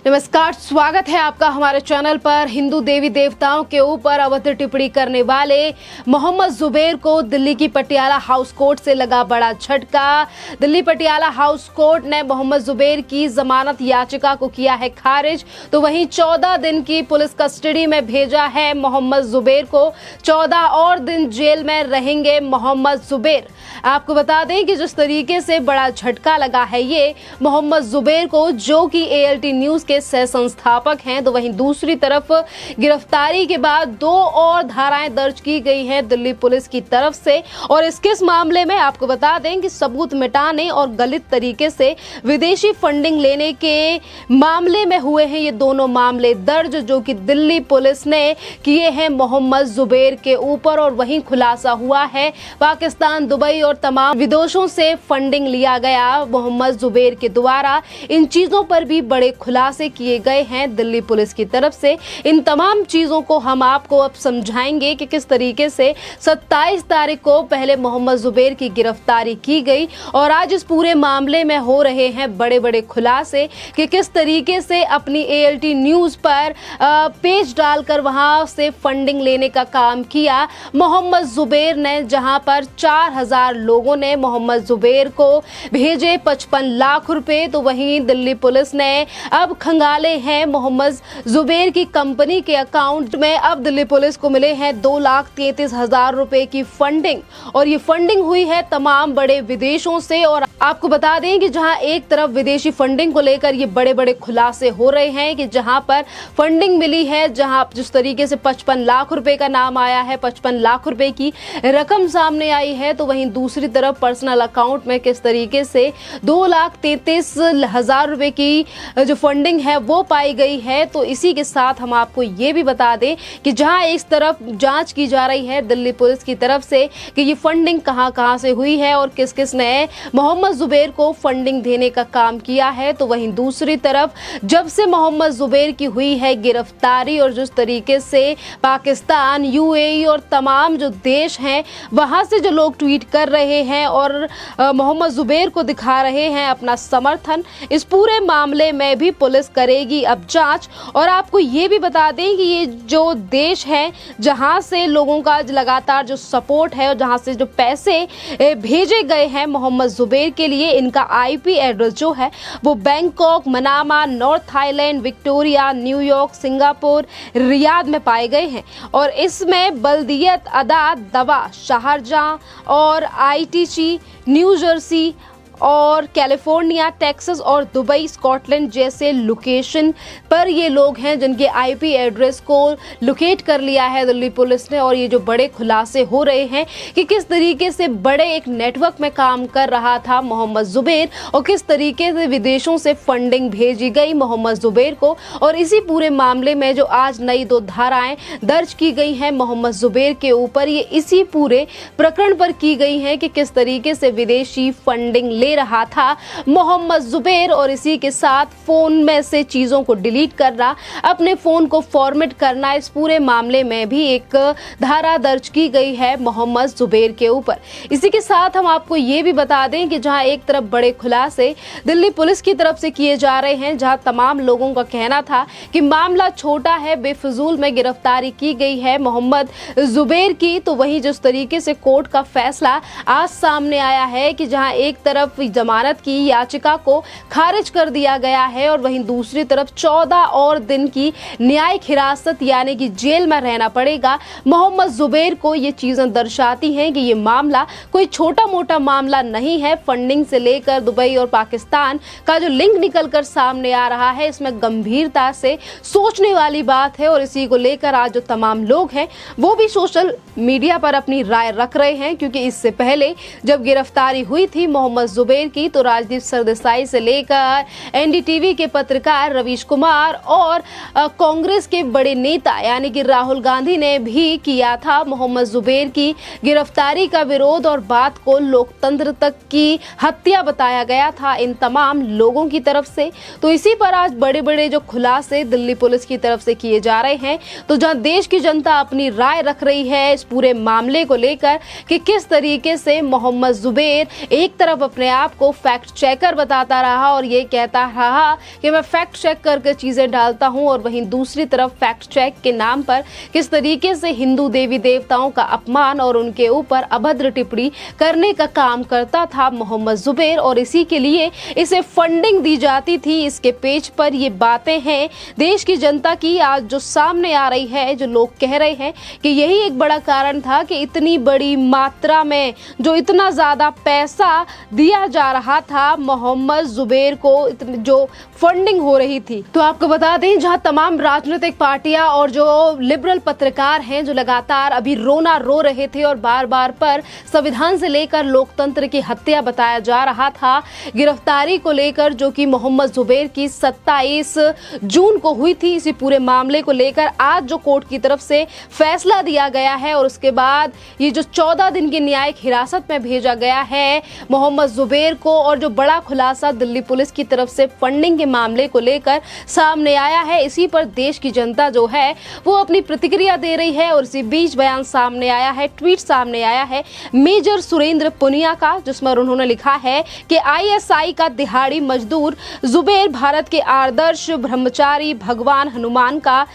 नमस्कार, स्वागत है आपका हमारे चैनल पर। हिंदू देवी देवताओं के ऊपर अभद्र टिप्पणी करने वाले मोहम्मद जुबैर को दिल्ली की पटियाला हाउस कोर्ट से लगा बड़ा झटका। दिल्ली पटियाला हाउस कोर्ट ने मोहम्मद जुबैर की जमानत याचिका को किया है खारिज, तो वहीं 14 दिन की पुलिस कस्टडी में भेजा है मोहम्मद जुबैर को। 14 और दिन जेल में रहेंगे मोहम्मद जुबैर। आपको बता दें कि जिस तरीके से बड़ा झटका लगा है ये मोहम्मद जुबैर को, जो कि ALT न्यूज के सह संस्थापक हैं, तो वहीं दूसरी तरफ गिरफ्तारी के बाद 2 और धाराएं दर्ज की गई हैं दिल्ली पुलिस की तरफ से। और इस मामले में आपको बता दें कि सबूत मिटाने और गलत तरीके से विदेशी फंडिंग लेने के मामले में हुए हैं ये दोनों मामले दर्ज, जो कि दिल्ली पुलिस ने किए हैं मोहम्मद जुबैर के ऊपर। और वहीं खुलासा हुआ है पाकिस्तान, दुबई और तमाम विदेशों से फंडिंग लिया गया मोहम्मद जुबैर के द्वारा। इन चीजों पर भी बड़े खुलासे किए गए हैं दिल्ली पुलिस की तरफ से। इन तमाम चीजों को हम आपको अब समझाएंगे कि किस तरीके से 27 तारीख को पहले मोहम्मद जुबैर की गिरफ्तारी की गई और आज इस पूरे मामले में हो रहे हैं बड़े बड़े खुलासे कि किस तरीके से अपनी ALT न्यूज पर पेज डालकर वहां से फंडिंग लेने का काम किया मोहम्मद जुबैर ने, जहां पर 4000 लोगों ने मोहम्मद जुबैर को भेजे 55 लाख रुपए। तो वहीं दिल्ली पुलिस ने अब खंगाले हैं मोहम्मद जुबैर की कंपनी के अकाउंट में। अब दिल्ली पुलिस को मिले हैं 2,33,000 रुपए की फंडिंग, और ये फंडिंग हुई है तमाम बड़े विदेशों से। और आपको बता दें कि जहां एक तरफ विदेशी फंडिंग को लेकर ये बड़े बड़े खुलासे हो रहे हैं कि जहां पर फंडिंग मिली है, जहां जिस तरीके से 55 लाख रुपए का नाम आया है, 55 लाख रुपए की रकम सामने आई है, तो वहीं दूसरी तरफ पर्सनल अकाउंट में किस तरीके से 2,33,000 रुपए की जो फंडिंग है वो पाई गई है। तो इसी के साथ हम आपको ये भी बता दें कि जहां एक तरफ जांच की जा रही है दिल्ली पुलिस की तरफ से कि ये फंडिंग कहां से हुई है और किस किस ने मोहम्मद जुबैर को फंडिंग देने का काम किया है, तो वहीं दूसरी तरफ जब से मोहम्मद जुबैर की हुई है गिरफ्तारी और जिस तरीके से पाकिस्तान, UAE और तमाम जो देश हैं वहां से जो लोग ट्वीट कर रहे हैं और मोहम्मद जुबैर को दिखा रहे हैं अपना समर्थन, इस पूरे मामले में भी पुलिस करेगी अब जांच। और आपको ये भी बता दें कि ये जो देश है जहां से लोगों का लगातार जो सपोर्ट है और जहां से जो पैसे भेजे गए हैं मोहम्मद जुबैर के लिए, इनका IP एड्रेस जो है वो Bangkok, Manama, north Thailand, Victoria, New York, Singapore, Riyadh में पाए गए हैं। और इसमें बल्दियत, अदा, दवा, शारजाह और ITC, न्यू जर्सी और कैलिफोर्निया, टेक्सास और दुबई, स्कॉटलैंड जैसे लोकेशन पर ये लोग हैं जिनके IP एड्रेस को लोकेट कर लिया है दिल्ली पुलिस ने। और ये जो बड़े खुलासे हो रहे हैं कि किस तरीके से बड़े एक नेटवर्क में काम कर रहा था मोहम्मद जुबैर और किस तरीके से विदेशों से फंडिंग भेजी गई मोहम्मद जुबैर को। और इसी पूरे मामले में जो आज नई 2 धाराएं दर्ज की गई हैं मोहम्मद जुबैर के ऊपर, ये इसी पूरे प्रकरण पर की गई हैं कि किस तरीके से विदेशी फंडिंग ले रहा था मोहम्मद जुबैर। और इसी के साथ फोन में से चीजों को डिलीट करना, अपने फोन को फॉर्मेट करना, इस पूरे मामले में भी एक धारा दर्ज की गई है मोहम्मद जुबैर के ऊपर। इसी के साथ हम आपको ये भी बता दें कि जहां एक तरफ बड़े खुलासे दिल्ली पुलिस की तरफ से किए जा रहे हैं, जहां तमाम लोगों का कहना था कि मामला छोटा है, बेफजूल में गिरफ्तारी की गई है मोहम्मद जुबैर की, तो वहीं जिस तरीके से कोर्ट का फैसला आज सामने आया है कि जहां एक तरफ जमानत की याचिका को खारिज कर दिया गया है और वहीं दूसरी तरफ 14 और दिन की न्यायिक हिरासत यानी कि जेल में रहना पड़ेगा मोहम्मद जुबैर को। ये चीजें दर्शाती हैं कि ये मामला कोई छोटा मोटा मामला नहीं है। फंडिंग से लेकर दुबई और पाकिस्तान का जो लिंक निकलकर सामने आ रहा है, इसमें गंभीरता से सोचने वाली बात है। और इसी को लेकर आज जो तमाम लोग हैं वो भी सोशल मीडिया पर अपनी राय रख रहे हैं, क्योंकि इससे पहले जब गिरफ्तारी हुई थी मोहम्मद जुबैर की, तो राजदीप सरदेसाई से लेकर NDTV के पत्रकार रवीश कुमार और कांग्रेस के बड़े नेता यानी कि राहुल गांधी ने भी किया था मोहम्मद जुबैर की गिरफ्तारी का विरोध और बात को लोकतंत्र तक की हत्या बताया गया था इन तमाम लोगों की तरफ से। तो इसी पर आज बड़े बड़े जो खुलासे दिल्ली पुलिस की तरफ से किए जा रहे हैं, तो जहां देश की जनता अपनी राय रख रही है इस पूरे मामले को लेकर कि किस तरीके से मोहम्मद जुबैर एक तरफ अपने आप को फैक्ट चेकर बताता रहा और ये कहता रहा कि मैं फैक्ट चेक करके चीजें डालता हूं, और वहीं दूसरी तरफ फैक्ट चेक के नाम पर किस तरीके से हिंदू देवी देवताओं का अपमान और उनके ऊपर अभद्र टिप्पणी करने का काम करता था मोहम्मद जुबैर, और इसी के लिए इसे फंडिंग दी जाती थी। इसके पेज पर ये बातें हैं देश की जनता की आज जो सामने आ रही है, जो लोग कह रहे हैं कि यही एक बड़ा कारण था कि इतनी बड़ी मात्रा में जो इतना ज्यादा पैसा दिया जा रहा था मोहम्मद जुबैर को, जो फंडिंग हो रही थी। तो आपको बता दें, जहां तमाम राजनीतिक पार्टियां और जो लिबरल पत्रकार हैं जो लगातार अभी रोना रो रहे थे और बार बार पर संविधान से लेकर लोकतंत्र की हत्या बताया जा रहा था, गिरफ्तारी को लेकर जो कि मोहम्मद जुबैर की 27 जून को हुई थी, इसी पूरे मामले को लेकर आज जो कोर्ट की तरफ से फैसला दिया गया है और उसके बाद ये जो 14 दिन की न्यायिक हिरासत में भेजा गया है मोहम्मद जुबैर को, और जो बड़ा खुलासा दिल्ली पुलिस की तरफ से फंडिंग के मामले को लेकर सामने आया है, इसी पर देश की जनता जो है वो अपनी प्रतिक्रिया दे रही है। और इसी बीच बयान सामने आया है, ट्वीट सामने आया है मेजर सुरेंद्र पुनिया का, जिसमें उन्होंने लिखा है कि आईएसआई का दिहाड़ी मजदूर जुबैर भारत के आदर्श ब्रह्मचारी भगवान हनुमान का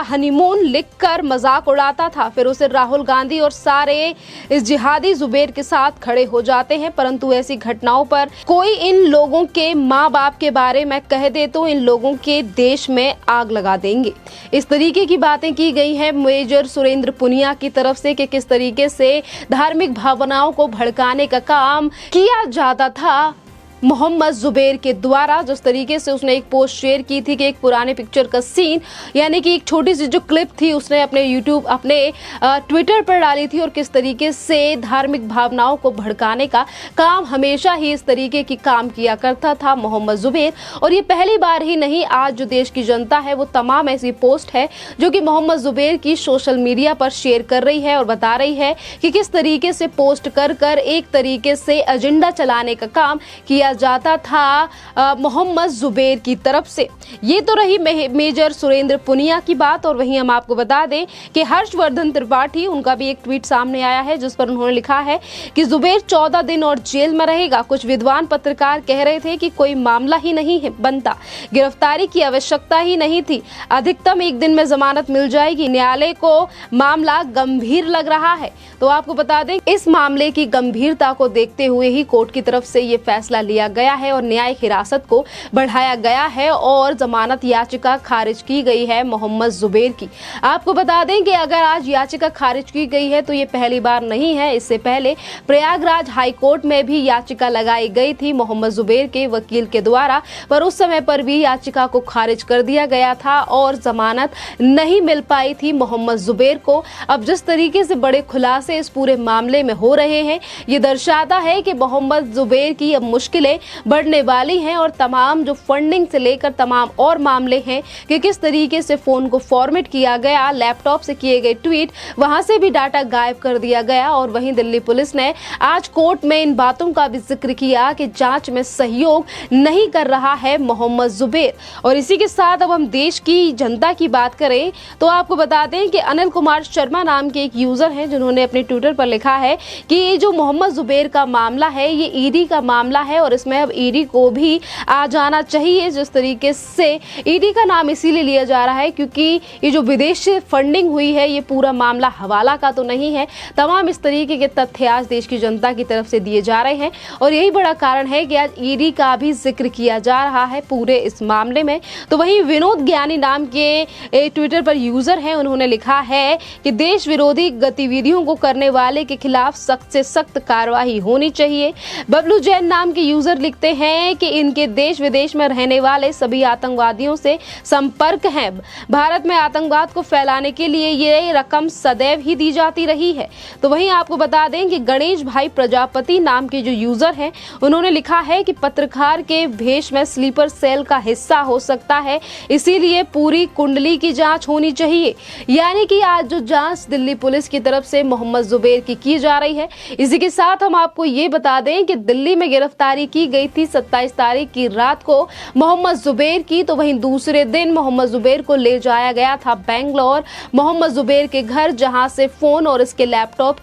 हनीमून लिखकर मजाक उड़ाता था, फिर उसे राहुल गांधी और सारे इस जिहादी जुबैर के साथ खड़े हो जाते हैं। परंतु ऐसी घटनाओं पर कोई इन लोगों के माँ बाप के बारे में कह दे तो इन लोगों के देश में आग लगा देंगे। इस तरीके की बातें की गई है मेजर सुरेंद्र पुनिया की तरफ से कि किस तरीके से धार्मिक भावनाओं को भड़काने का काम किया जाता था मोहम्मद जुबैर के द्वारा। जिस तरीके से उसने एक पोस्ट शेयर की थी कि एक पुराने पिक्चर का सीन, यानी कि एक छोटी सी जो क्लिप थी उसने अपने अपने ट्विटर पर डाली थी, और किस तरीके से धार्मिक भावनाओं को भड़काने का काम हमेशा ही इस तरीके की काम किया करता था मोहम्मद जुबैर। और ये पहली बार ही नहीं, आज जो देश की जनता है वो तमाम ऐसी पोस्ट है जो कि मोहम्मद जुबैर की सोशल मीडिया पर शेयर कर रही है और बता रही है कि किस तरीके से पोस्ट कर कर एक तरीके से एजेंडा चलाने का काम किया जाता था मोहम्मद जुबैर की तरफ से। ये तो रही मेजर सुरेंद्र पुनिया की बात। और वहीं हम आपको बता दें कि हर्षवर्धन त्रिपाठी, उनका भी एक ट्वीट सामने आया है जिस पर उन्होंने लिखा है कि जुबैर 14 दिन और जेल में रहेगा। कुछ विद्वान पत्रकार कह रहे थे कि कोई मामला ही नहीं है बनता, गिरफ्तारी की आवश्यकता ही नहीं थी, अधिकतम 1 दिन में जमानत मिल जाएगी, न्यायालय को मामला गंभीर लग रहा है। तो आपको बता दें, इस मामले की गंभीरता को देखते हुए ही कोर्ट की तरफ से ये फैसला लिया गया है और न्यायिक हिरासत को बढ़ाया गया है और जमानत याचिका खारिज की गई है मोहम्मद जुबैर की। आपको बता दें कि अगर आज याचिका खारिज की गई है तो ये पहली बार नहीं है। इससे पहले प्रयागराज हाई कोर्ट में भी याचिका लगाई गई थी मोहम्मद जुबैर के वकील के द्वारा, पर उस समय पर भी याचिका को खारिज कर दिया गया था और जमानत नहीं मिल पाई थी मोहम्मद जुबैर को। अब जिस तरीके से बड़े खुलासे इस पूरे मामले में हो रहे हैं, ये दर्शाता है कि मोहम्मद जुबैर की अब मुश्किलें बढ़ने वाली हैं और तमाम जो फंडिंग से लेकर तमाम और मामले हैं कि किस तरीके से फोन को फॉर्मेट किया गया, लैपटॉप से किए गए ट्वीट, वहां से भी डाटा गायब कर दिया गया। और वहीं दिल्ली पुलिस ने आज कोर्ट में इन बातों का भी जिक्र किया कि जांच में सहयोग नहीं कर रहा है मोहम्मद जुबैर। और इसी के साथ अब हम देश की जनता की बात करें तो आपको बता दें कि अनिल कुमार शर्मा नाम के एक यूजर हैं जिन्होंने अपने ट्विटर पर लिखा है कि ये जो मोहम्मद जुबैर का मामला है ये ईडी का मामला है और इसमें अब ईडी को भी आ जाना चाहिए। जिस तरीके से ईडी का नाम इसीलिए लिया जा रहा है क्योंकि ये जो विदेश से फंडिंग हुई है ये पूरा मामला हवाला का तो नहीं है। तमाम इस तरीके के तथ्य आज देश की जनता की तरफ से दिए जा रहे हैं और यही बड़ा कारण है कि आज ईडी का भी जिक्र किया जा रहा है पूरे इस मामले में। तो वहीं विनोद ज्ञानी नाम के ट्विटर पर यूजर हैं, उन्होंने लिखा है कि देश विरोधी गतिविधियों को करने वाले के खिलाफ सख्त से सख्त कार्रवाई होनी चाहिए। बबलू जैन नाम के यूजर लिखते हैं कि इनके देश विदेश में रहने वाले सभी आतंकवादियों से संपर्क है। भारत में आतंकवाद को फैलाने के लिए ये रकम सदैव ही दी जाती रही है। तो वहीं आपको बता दें कि गणेश भाई प्रजापति नाम के जो यूजर हैं, उन्होंने लिखा है कि पत्रकार के भेष में स्लीपर सेल का हिस्सा हो सकता है, इसीलिए पूरी कुंडली की जांच होनी चाहिए। यानी कि आज जो जांच दिल्ली पुलिस की तरफ से मोहम्मद जुबैर की जा रही है। इसी के साथ हम आपको ये बता दें कि दिल्ली में गिरफ्तारी की गई थी 27 तारीख की रात को मोहम्मद जुबैर की, तो वहीं दूसरे दिन मोहम्मद जुबैर को ले जाया गया था बेंगलोर मोहम्मद जुबैर के घर, जहां से फोन और इसके लैपटॉप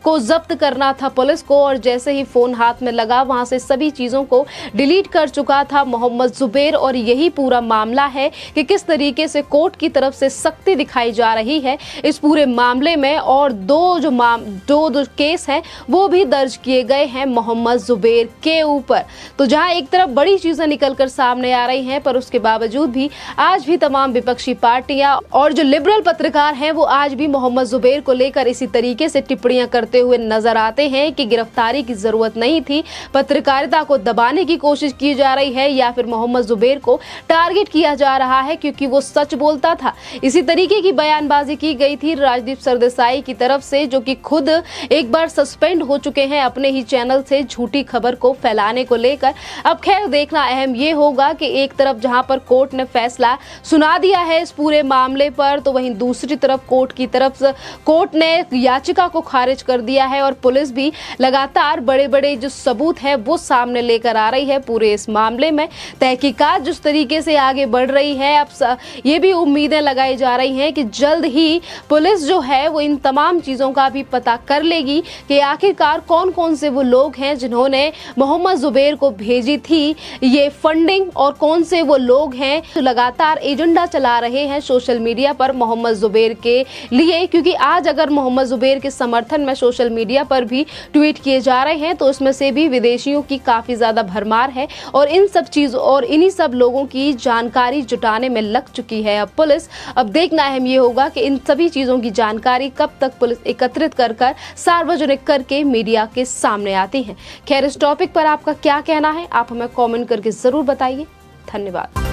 को जब्त करना था पुलिस को। और जैसे ही फोन हाथ में लगा वहां से सभी चीजों को डिलीट कर चुका था मोहम्मद जुबैर। और यही पूरा मामला है कि किस तरीके से कोर्ट की तरफ से सख्ती दिखाई जा रही है इस पूरे मामले में। और दो केस हैं वो भी दर्ज किए गए हैं मोहम्मद जुबैर के ऊपर। तो जहां एक तरफ बड़ी चीजें निकलकर सामने आ रही हैं, पर उसके बावजूद भी आज भी तमाम विपक्षी पार्टियां और जो लिबरल पत्रकार हैं वो आज भी मोहम्मद जुबैर को लेकर इसी तरीके से टिप्पणियां करते हुए नजर आते हैं कि गिरफ्तारी की जरूरत नहीं थी, पत्रकारिता को दबाने की कोशिश की जा रही है या फिर मोहम्मद जुबैर को टारगेट किया जा रहा है क्योंकि वो सच बोलता था। इसी तरीके की बयानबाजी की गई थी राजदीप सरदेसाई की तरफ से, जो कि खुद एक बार सस्पेंड हो चुके हैं अपने ही चैनल से झूठी खबर को फैलाने को लेकर। अब खैर देखना अहम ये होगा कि एक तरफ जहां पर कोर्ट ने फैसला सुना दिया है इस पूरे मामले पर, तो वहीं दूसरी तरफ कोर्ट ने याचिका को खारिज कर दिया है और पुलिस भी लगातार बड़े बड़े जो सबूत है वो सामने लेकर आ रही है पूरे इस मामले में। तहकीकात जिस तरीके से आगे बढ़ रही है, अब ये भी उम्मीदें लगाई जा रही हैं कि जल्द ही पुलिस जो है वो इन तमाम चीज़ों का भी पता कर लेगी कि आखिरकार कौन कौन से वो लोग हैं जिन्होंने मोहम्मद जुबैर को भेजी थी ये फंडिंग, और कौन से वो लोग हैं जो लगातार एजेंडा चला रहे हैं सोशल मीडिया पर मोहम्मद जुबैर के लिए। क्योंकि आज अगर मोहम्मद जुबैर के समर्थन में सोशल मीडिया पर भी ट्वीट किए जा रहे हैं तो उसमें से भी विदेशियों की काफ़ी ज़्यादा भरमार है और इन सब चीज़ों और इन्हीं सब लोगों की जानकारी जुटाने में लग चुकी है अब पुलिस। अब देखना अहम ये होगा कि इन सभी चीज़ों की जानकारी कब तक पुलिस एकत्रित कर सार्वजनिक करके मीडिया के सामने आती है। खैर इस टॉपिक पर आपका क्या कहना है, आप हमें कमेंट करके ज़रूर बताइए। धन्यवाद।